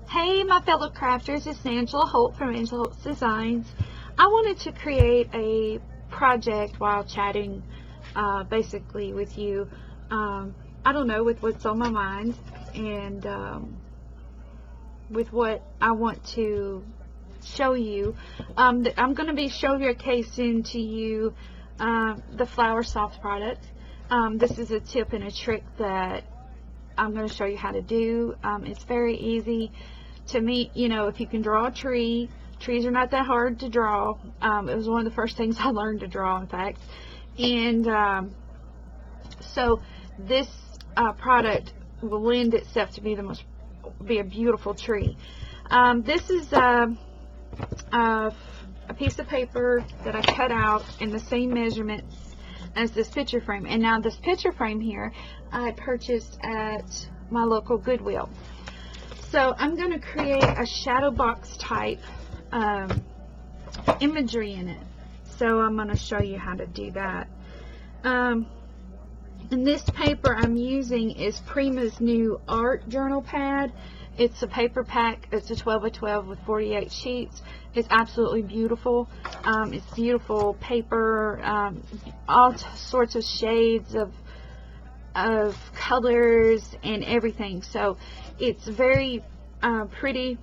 Hey, my fellow crafters, it's Angela Holt from Angela Holt's Designs. I wanted to create a project while chatting basically with you. I don't know, with what's on my mind and with what I want to show you. I'm going to be showcasing to you the Flower Soft product. This is a tip and a trick that I'm going to show you how to do. It's very easy to me. You know, if you can draw a tree, trees are not that hard to draw. It was one of the first things I learned to draw, in fact. And so this product will lend itself to be a beautiful tree. This is a piece of paper that I cut out in the same measurements as this picture frame. And now this picture frame here I purchased at my local Goodwill. So I'm going to create a shadow box type imagery in it. So I'm going to show you how to do that. And this paper I'm using is Prima's new art journal pad. It's a paper pack. It's a 12 by 12 with 48 sheets. It's absolutely beautiful. It's beautiful paper, all sorts of shades of colors and everything. So it's very pretty,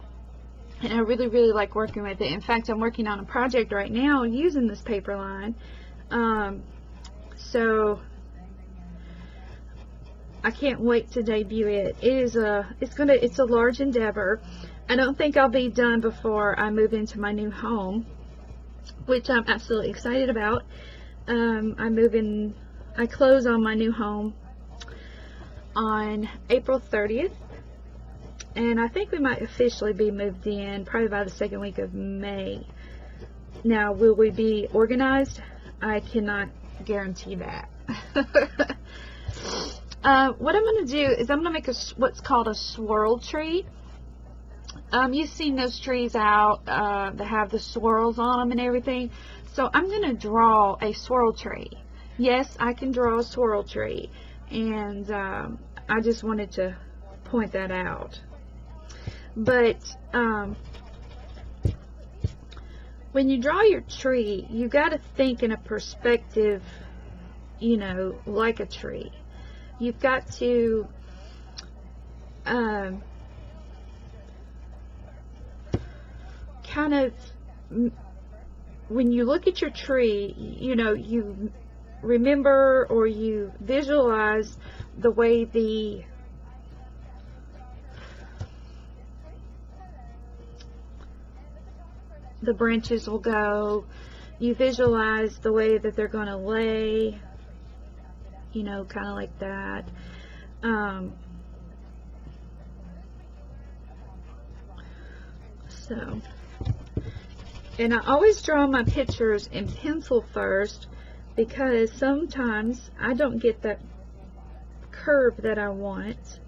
and I really like working with it. In fact, I'm working on a project right now using this paper line. So I can't wait to debut it. It's a large endeavor. I don't think I'll be done before I move into my new home, which I'm absolutely excited about. I close on my new home on April 30th, and I think we might officially be moved in probably by the second week of May. Now, will we be organized? I cannot guarantee that. What I'm going to do is I'm going to make what's called a swirl tree. You've seen those trees out that have the swirls on them and everything. So I'm going to draw a swirl tree. Yes, I can draw a swirl tree, and I just wanted to point that out. But when you draw your tree, you got to think in a perspective, you know, like a tree. You've got to kind of, when you look at your tree, you know, you remember or you visualize the way the branches will go. You visualize the way that they're going to lay, you know, kind of like that. And I always draw my pictures in pencil first, because sometimes I don't get that curve that I want,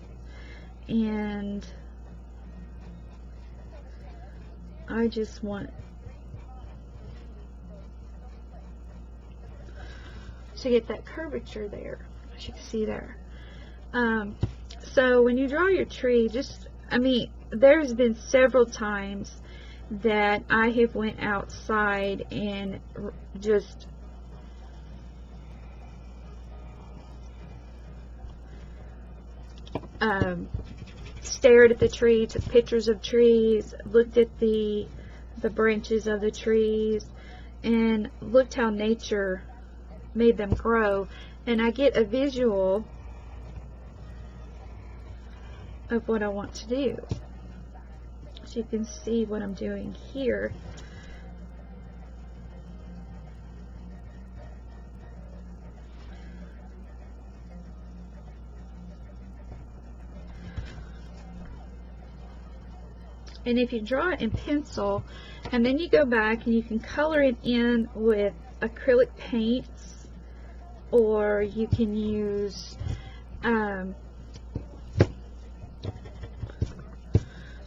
and I just want to get that curvature there, as you can see there. So when you draw your tree, there's been several times that I have went outside and just stared at the tree, took pictures of trees, looked at the branches of the trees, and looked how nature made them grow, and I get a visual of what I want to do. So you can see what I'm doing here. And if you draw it in pencil, and then you go back and you can color it in with acrylic paints, or you can use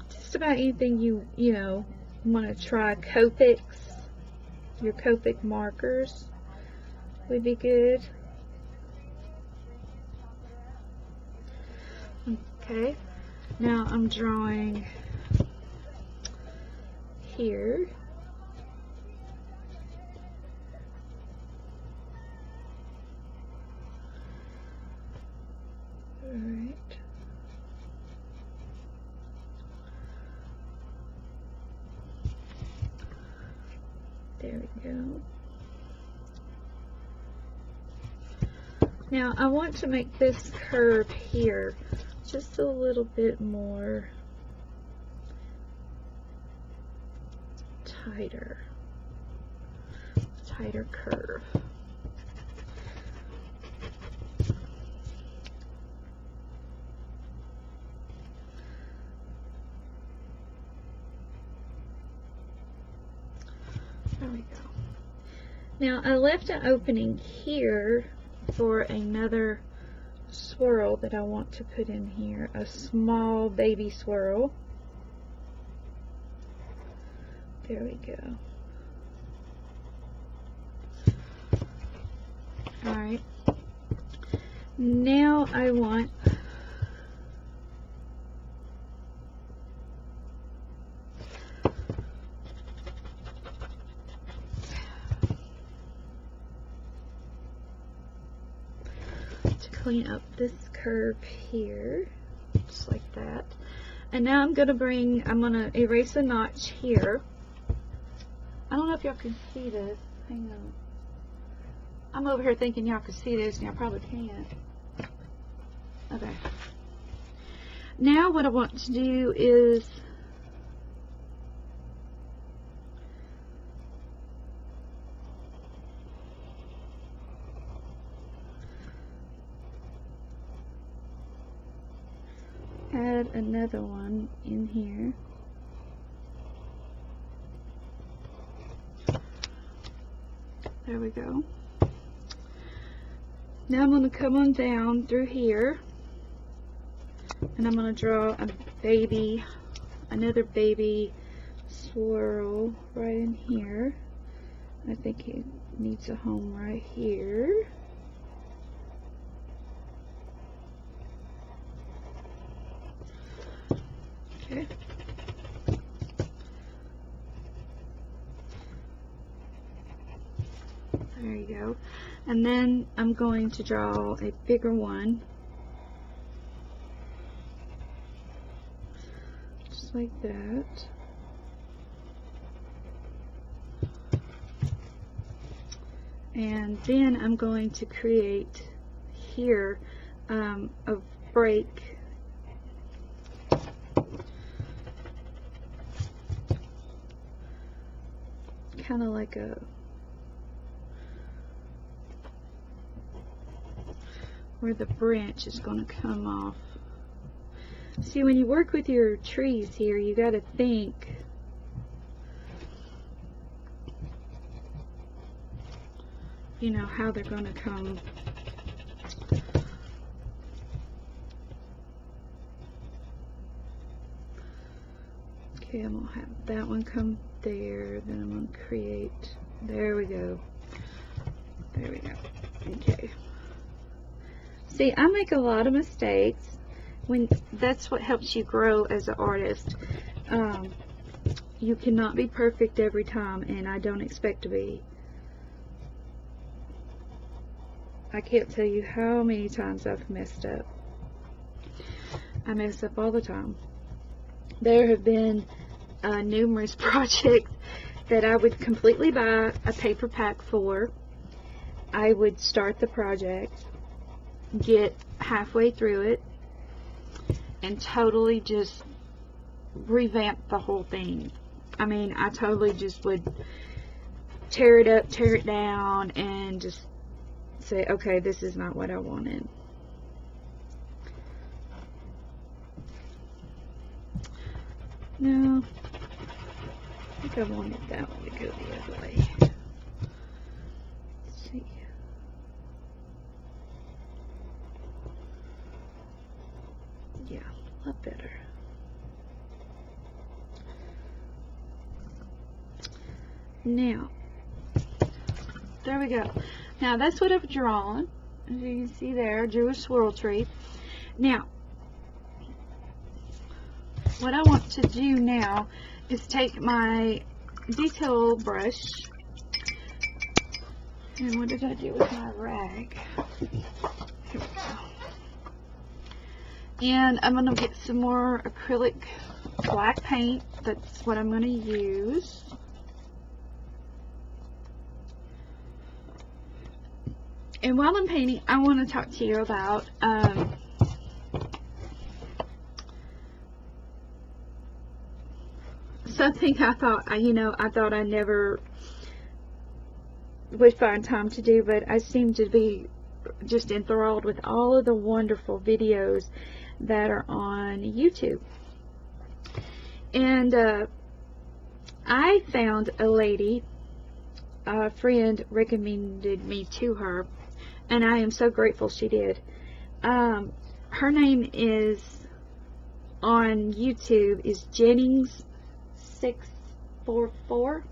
just about anything you know want to try. Copics, your Copic markers would be good. Okay, now I'm drawing here. Alright. There we go. Now I want to make this curve here just a little bit more tighter curve. There we go. Now I left an opening here for another swirl that I want to put in here, a small baby swirl. There we go. Alright. Now I want to clean up this curve here, just like that. And now I'm going to erase a notch here. I don't know if y'all can see this. Hang on. I'm over here thinking y'all can see this, and y'all probably can't. Okay. Now what I want to do is add another one in here. There we go. Now I'm going to come on down through here, and I'm going to draw another baby swirl right in here. I think he needs a home right here. Okay. There you go. And then I'm going to draw a bigger one. Just like that. And then I'm going to create here a break. Kind of like where the branch is going to come off. See, when you work with your trees here, you got to think how they're going to come. Okay, I'm going to have that one come there, then I'm going to create, there we go. There we go. Okay. See, I make a lot of mistakes. That's what helps you grow as an artist. You cannot be perfect every time, and I don't expect to be. I can't tell you how many times I've messed up. I mess up all the time. There have been numerous projects that I would completely buy a paper pack for. I would start the project, get halfway through it, and totally just revamp the whole thing. I mean, I totally just would tear it up, tear it down, and just say, okay, this is not what I wanted. No, I think I wanted that one to go the other way. Let's see. Yeah, a lot better. Now, there we go. Now, that's what I've drawn. As you can see there, I drew a swirl tree. Now, what I want to do now is take my detail brush, and what did I do with my rag? Here we go. And I'm going to get some more acrylic black paint. That's what I'm going to use. And while I'm painting, I want to talk to you about something I thought I never would find time to do, but I seem to be just enthralled with all of the wonderful videos that are on YouTube. And I found a lady, a friend recommended me to her, and I am so grateful she did. Her name is, on YouTube, is Jennings644.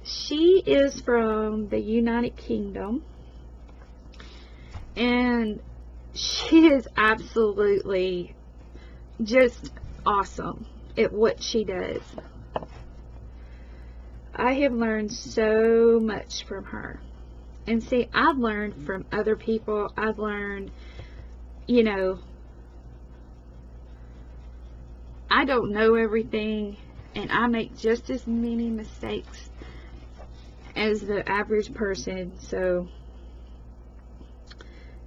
She is from the United Kingdom, and she is absolutely just awesome at what she does. I have learned so much from her. And see, I've learned from other people. I've learned, you know, I don't know everything, and I make just as many mistakes as the average person. So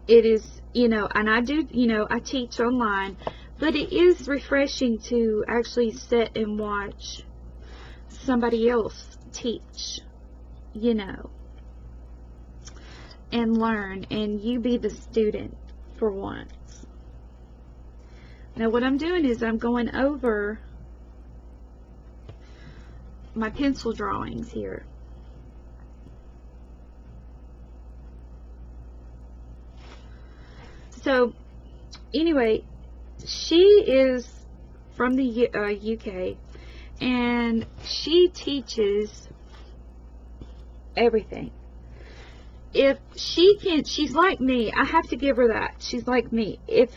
it is, you know, and I do, you know, I teach online, but it is refreshing to actually sit and watch somebody else teach, you know, and learn, and you be the student for once. Now what I'm doing is I'm going over my pencil drawings here. So anyway, she is from the UK, and she teaches everything. If she can, she's like me. I have to give her that. She's like me. If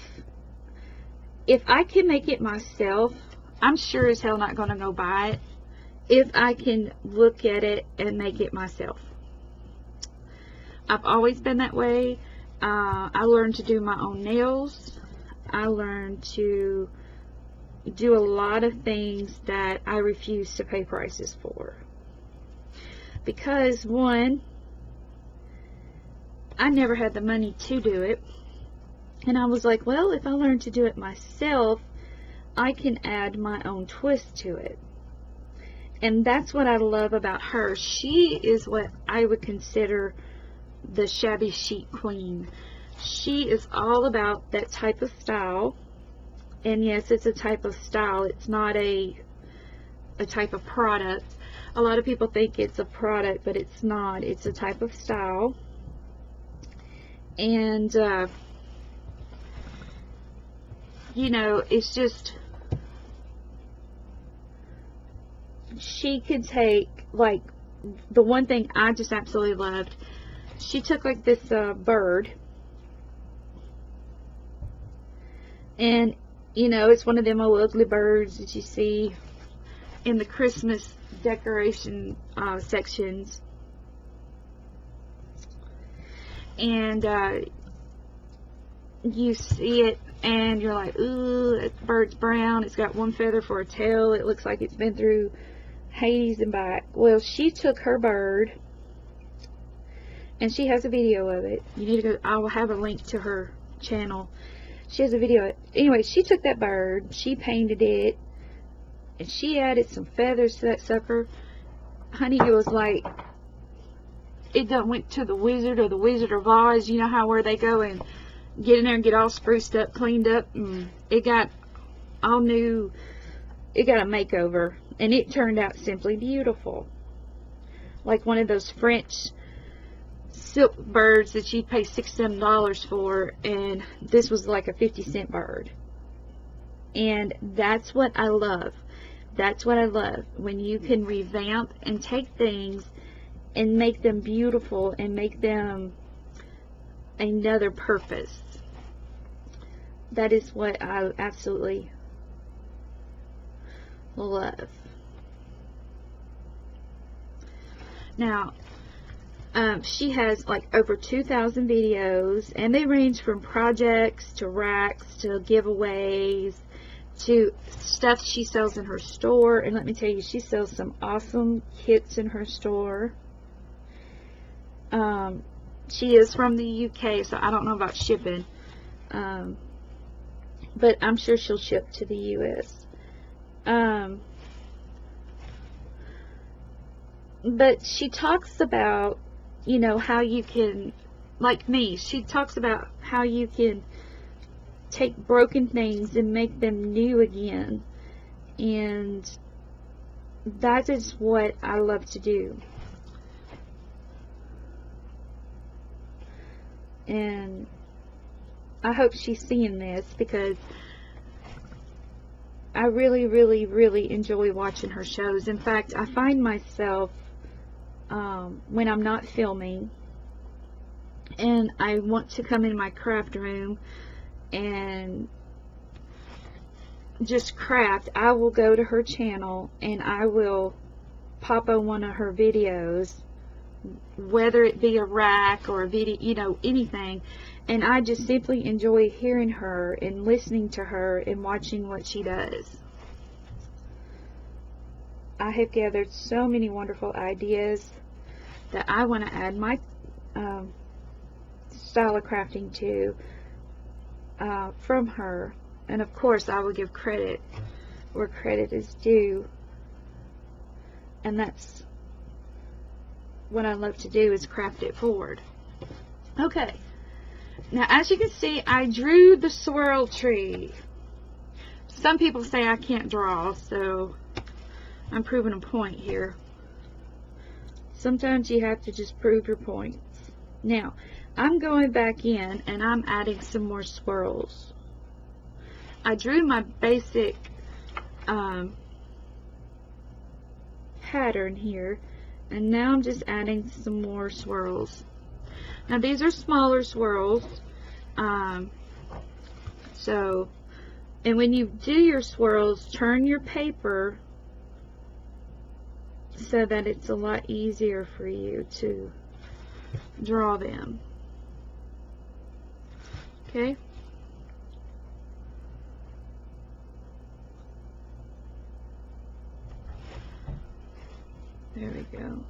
I can make it myself, I'm sure as hell not going to go buy it. If I can look at it and make it myself. I've always been that way. I learned to do my own nails. I learned to do a lot of things that I refuse to pay prices for. Because, one, I never had the money to do it. And I was like, well, if I learn to do it myself, I can add my own twist to it. And that's what I love about her. She is what I would consider the shabby chic queen. She is all about that type of style. And yes, it's a type of style. It's not a type of product. A lot of people think it's a product, but it's not. It's a type of style. And you know, it's just, she could take, like, the one thing I just absolutely loved, she took like this bird, and you know, it's one of them old ugly birds that you see in the Christmas decoration sections, and you see it and you're like, ooh, that bird's brown, it's got one feather for a tail, it looks like it's been through Hades and back. Well, she took her bird, and she has a video of it. You need to go, I will have a link to her channel. She has a video of it. Anyway, she took that bird, she painted it, and she added some feathers to that sucker. Honey, it was like, it done went to the Wizard or the Wizard of Oz. You know how where they go and get in there and get all spruced up, cleaned up, and it got all new. It got a makeover, and it turned out simply beautiful, like one of those French silk birds that you'd pay $6-7 for, and this was like a 50-cent bird. And that's what I love. That's what I love, when you can revamp and take things and make them beautiful and make them another purpose. That is what I absolutely love. Now, she has like over 2,000 videos, and they range from projects to racks to giveaways to stuff she sells in her store. And let me tell you, she sells some awesome kits in her store. She is from the UK, so I don't know about shipping, but I'm sure she'll ship to the US. But she talks about, you know, how you can, like me, she talks about how you can take broken things and make them new again. And that is what I love to do. And I hope she's seeing this, because I really, really, really enjoy watching her shows. In fact, I find myself, when I'm not filming and I want to come in my craft room and just craft, I will go to her channel and I will pop on one of her videos, whether it be a rack or a video, you know, anything, and I just simply enjoy hearing her and listening to her and watching what she does. I have gathered so many wonderful ideas that I want to add my style of crafting to from her. And of course, I will give credit where credit is due. And that's what I love to do, is craft it forward. Okay. Now, as you can see, I drew the swirl tree. Some people say I can't draw, so I'm proving a point here. Sometimes you have to just prove your points. Now, I'm going back in and I'm adding some more swirls. I drew my basic pattern here, and now I'm just adding some more swirls. Now, these are smaller swirls. And when you do your swirls, turn your paper so that it's a lot easier for you to draw them. Okay? There we go.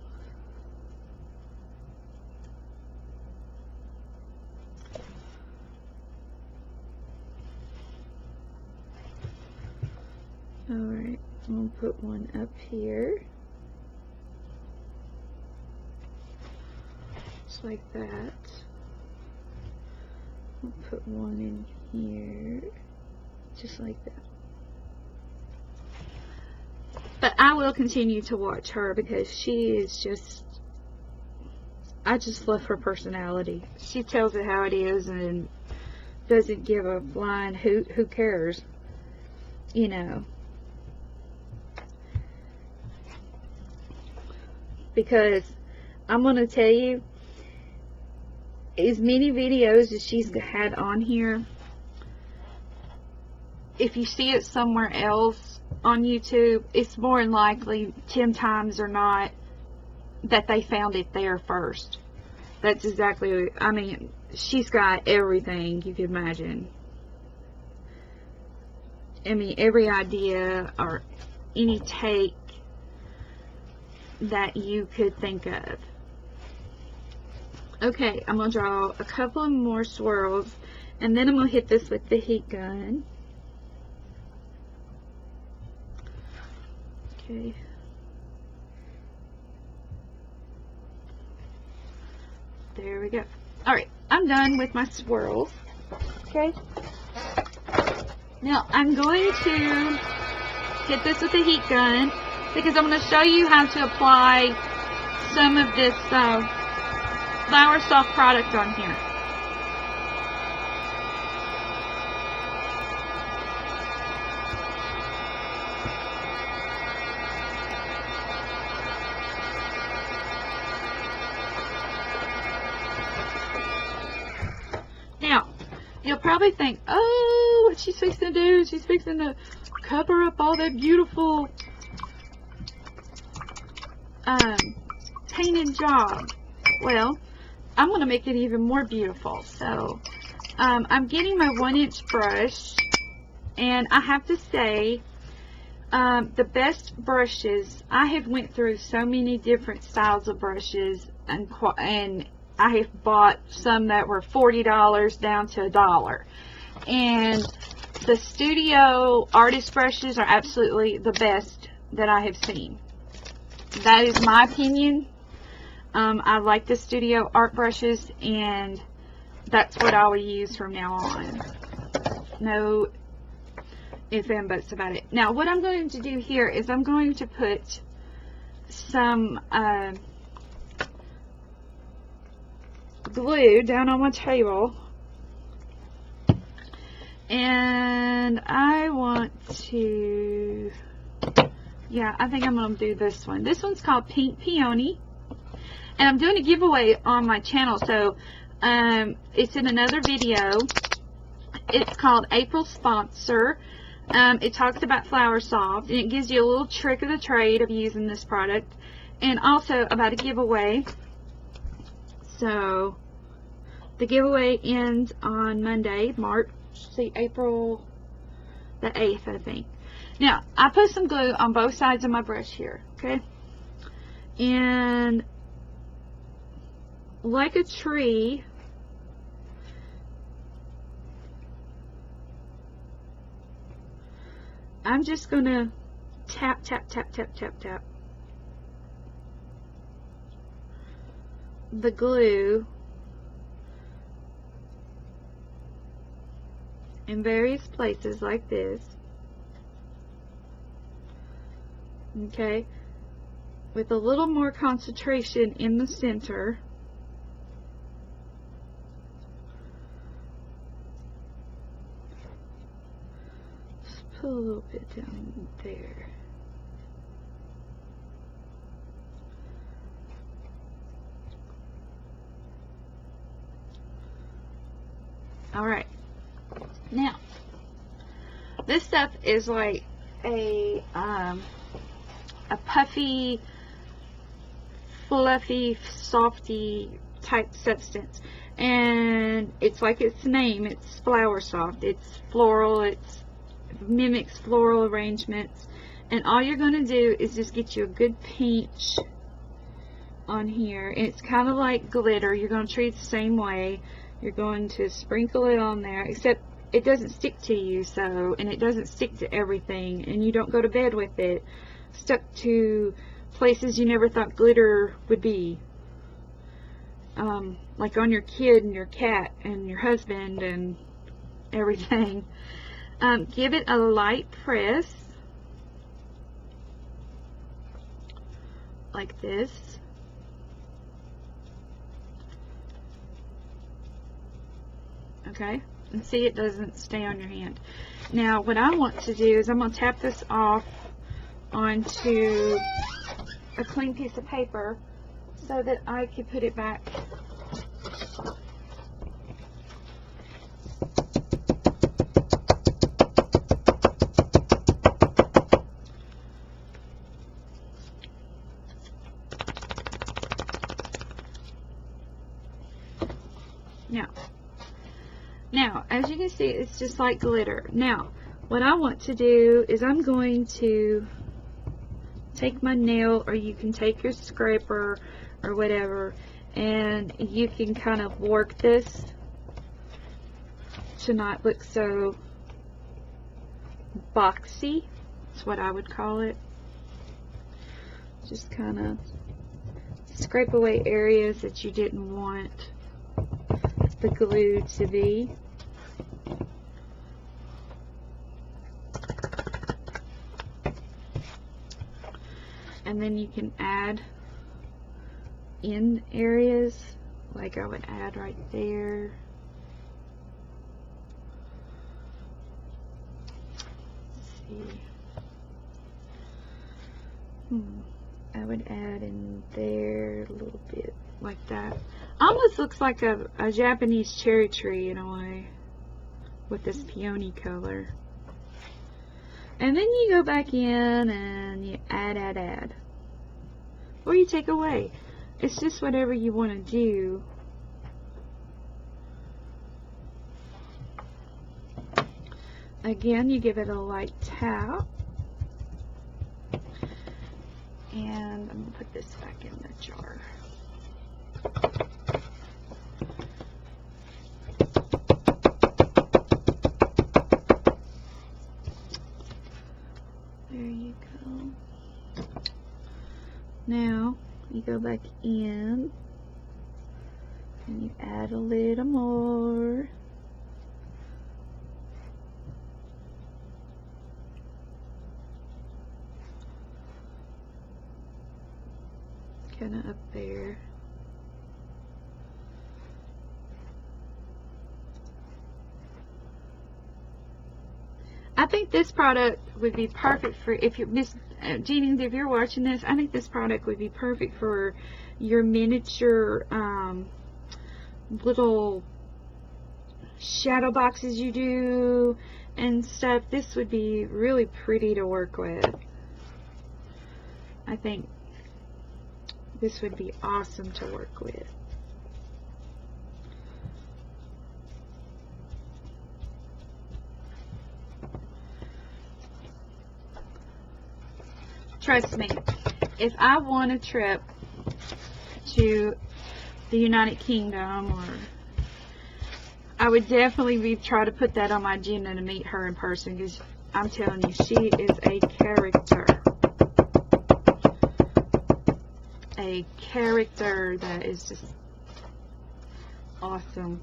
Alright, we'll put one up here. Just like that. We'll put one in here. Just like that. But I will continue to watch her, because she is just, I just love her personality. She tells it how it is and doesn't give a flying hoot. Who cares? You know. Because I'm going to tell you, as many videos as she's had on here, if you see it somewhere else on YouTube, it's more than likely 10 times or not that they found it there first. That's exactly, I mean, she's got everything you could imagine. I mean, every idea or any take that you could think of. Okay, I'm going to draw a couple more swirls, and then I'm going to hit this with the heat gun. Okay. There we go. Alright, I'm done with my swirls. Okay. Now, I'm going to hit this with the heat gun, because I'm going to show you how to apply some of this Flower Soft product on here. Now, you'll probably think, oh, she's fixing to do? She's fixing to cover up all that beautiful painted job. Well, I'm going to make it even more beautiful. So I'm getting my 1-inch brush, and I have to say, the best brushes, I have went through so many different styles of brushes, and I have bought some that were $40 down to $1. And the Studio Artist brushes are absolutely the best that I have seen. That is my opinion. I like the Studio Art brushes, and that's what I will use from now on. No ifs and buts about it. Now, what I'm going to do here is I'm going to put some glue down on my table, and I want to, yeah, I think I'm going to do this one. This one's called Pink Peony, and I'm doing a giveaway on my channel, so it's in another video. It's called April Sponsor. It talks about Flower Soft, and it gives you a little trick of the trade of using this product, and also about a giveaway. So the giveaway ends on Monday, April the 8th, I think. Now, I put some glue on both sides of my brush here, okay? And like a tree, I'm just going to tap, tap, tap, tap, tap, tap the glue in various places like this, okay, with a little more concentration in the center. Just put a little bit down there. Alright, now this stuff is like a puffy, fluffy, softy type substance, and it's like its name, it's Flower Soft. It's floral, it mimics floral arrangements, and all you're going to do is just get you a good pinch on here. And it's kind of like glitter. You're going to treat it the same way. You're going to sprinkle it on there, except it doesn't stick to you, so, and it doesn't stick to everything, and you don't go to bed with it stuck to places you never thought glitter would be, like on your kid and your cat and your husband and everything. Give it a light press like this. Okay, and see, it doesn't stay on your hand. Now what I want to do is I'm going to tap this off onto a clean piece of paper so that I can put it back. Now, as you can see, it's just like glitter. Now, what I want to do is I'm going to take my nail, or you can take your scraper or whatever, and you can kind of work this to not look so boxy. That's what I would call it. Just kind of scrape away areas that you didn't want the glue to be. And then you can add in areas, like I would add right there. Let's see. I would add in there a little bit, like that. Almost looks like a Japanese cherry tree in a way. with this peony color. And then you go back in and you add. Or you take away. It's just whatever you want to do. Again, you give it a light tap. And I'm going to put this back in the jar. There you go. Now, you go back in and you add a little more. Kind of up there. I think this product would be perfect for, if you're Miss Jeannie, if you're watching this, I think this product would be perfect for your miniature little shadow boxes you do and stuff. This would be really pretty to work with. I think this would be awesome to work with. Trust me, if I won a trip to the United Kingdom, or I would definitely try to put that on my agenda to meet her in person, because I'm telling you, she is a character. A character that is just awesome.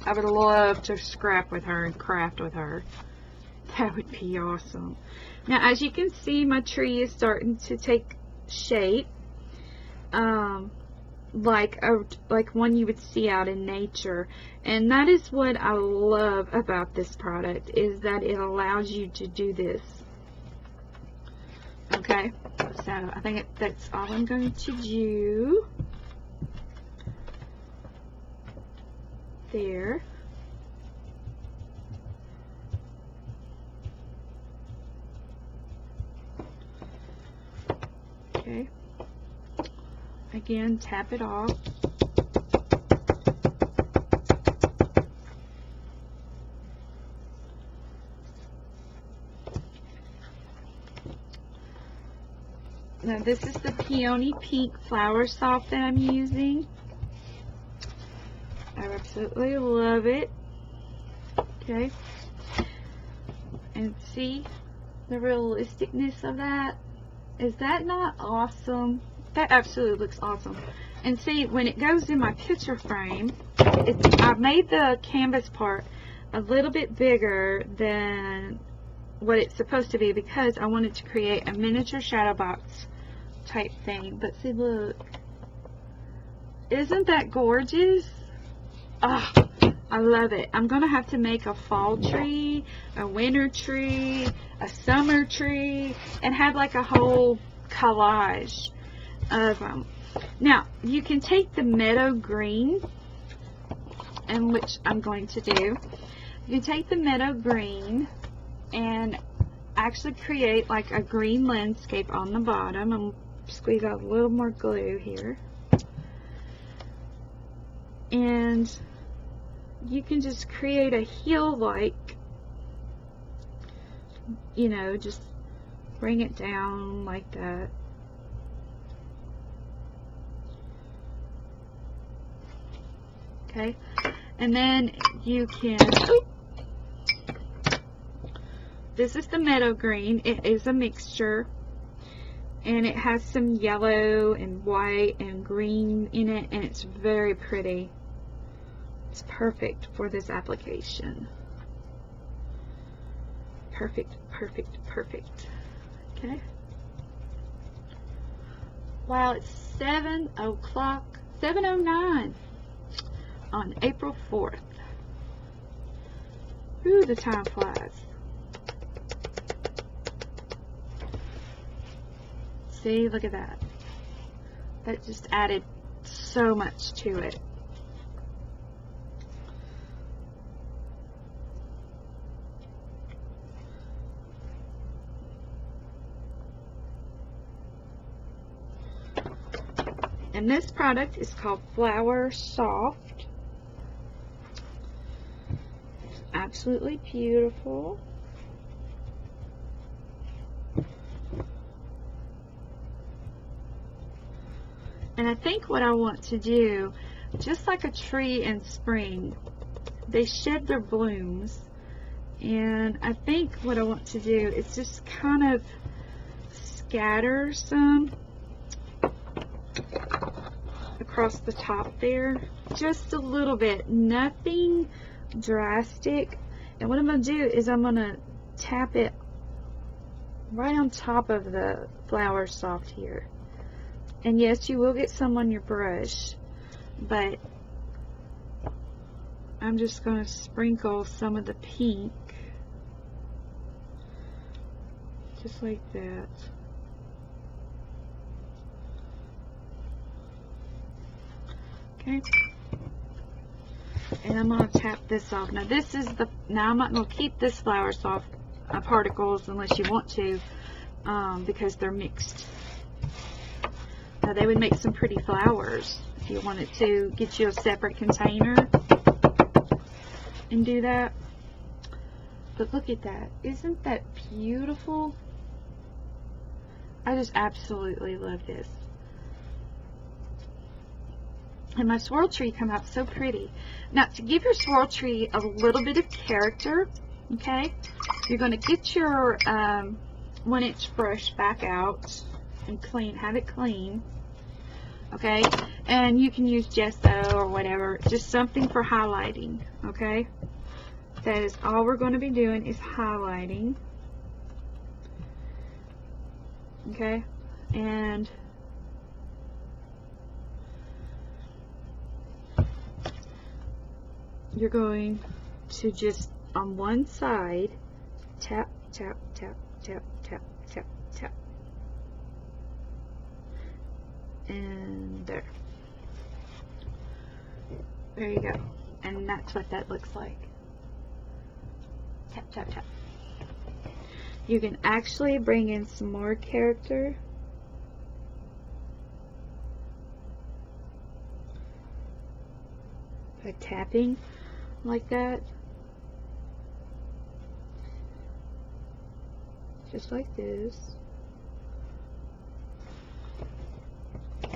I would love to scrap with her and craft with her. That would be awesome. Now, as you can see, my tree is starting to take shape, like one you would see out in nature. And that is what I love about this product, is that it allows you to do this. Okay, so I think that's all I'm going to do. There. Okay. Again, tap it off. Now this is the Peony Pink Flower Soft that I'm using. I absolutely love it. Okay. And see the realisticness of that? Is that not awesome? That absolutely looks awesome. And see, when it goes in my picture frame, I made the canvas part a little bit bigger than what it's supposed to be, because I wanted to create a miniature shadow box type thing. But see, look. Isn't that gorgeous? Oh, I love it. I'm going to have to make a fall tree, a winter tree, a summer tree, and have like a whole collage of them. Now, you can take the meadow green, and which I'm going to do. You can take the meadow green and actually create like a green landscape on the bottom. I'm squeeze out a little more glue here. And you can just create a heel, like, you know, just bring it down like that. Okay, and then you can, this is the meadow green. It is a mixture, and it has some yellow and white and green in it, and it's very pretty. It's perfect for this application. Perfect, perfect, perfect. Okay. Wow, it's 7 o'clock, 7:09 on April 4th. Ooh, the time flies. See, look at that. That just added so much to it. And this product is called Flower Soft. Absolutely beautiful. And I think what I want to do, just like a tree in spring, they shed their blooms. And I think what I want to do is just kind of scatter some across the top there. Just a little bit. Nothing drastic. And what I'm going to do is I'm going to tap it right on top of the Flower Soft here. And yes, you will get some on your brush, but I'm just going to sprinkle some of the pink, just like that. Okay. And I'm going to tap this off. Now this is the, now I'm not going to keep this Flower Soft particles unless you want to, because they're mixed. Now they would make some pretty flowers if you wanted to get you a separate container and do that. But look at that. Isn't that beautiful? I just absolutely love this. And my swirl tree come out so pretty. Now to give your swirl tree a little bit of character, okay, you're going to get your 1-inch brush back out and clean, have it clean, okay, and you can use gesso or whatever, just something for highlighting, okay. That is all we're going to be doing, is highlighting, okay. And you're going to just on one side tap, tap, tap, tap, tap, tap, tap, and there you go. And that's what that looks like. Tap, tap, tap. You can actually bring in some more character by tapping like that, just like this.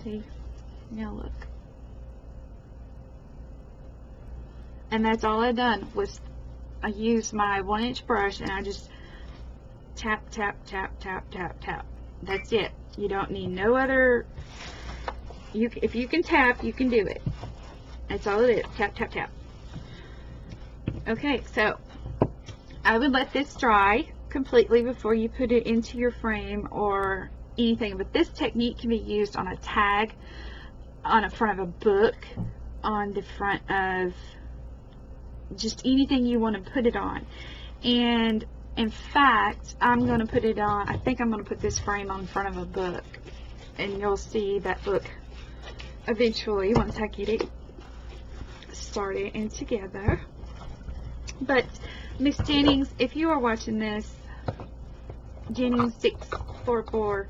See, now look. And that's all I done, was I used my 1-inch brush and I just tap, tap, tap, tap, tap, tap. That's it. You don't need no other. If you can tap, you can do it. That's all it is. Tap, tap, tap. Okay, so I would let this dry completely before you put it into your frame or anything. But this technique can be used on a tag, on the front of a book, on the front of just anything you want to put it on. And in fact, I'm going to put it on, I think I'm going to put this frame on front of a book, and you'll see that book eventually once I get it started and together. But Miss Jennings, if you are watching this, Jennings 644,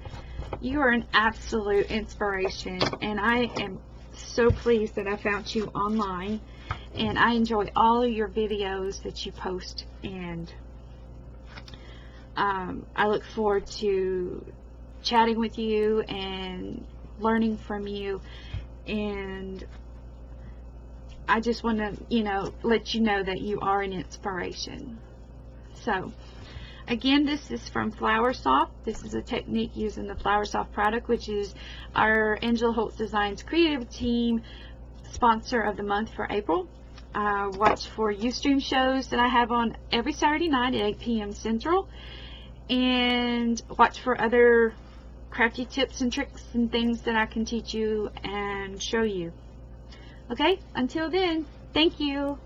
you are an absolute inspiration, and I am so pleased that I found you online, and I enjoy all of your videos that you post, and I look forward to chatting with you and learning from you, and I just want to, you know, let you know that you are an inspiration. So, again, this is from Flower Soft. This is a technique using the Flower Soft product, which is our Angela Holt's Designs creative team sponsor of the month for April. Watch for Ustream shows that I have on every Saturday night at 8 p.m. Central. And watch for other crafty tips and tricks and things that I can teach you and show you. Okay, until then, thank you.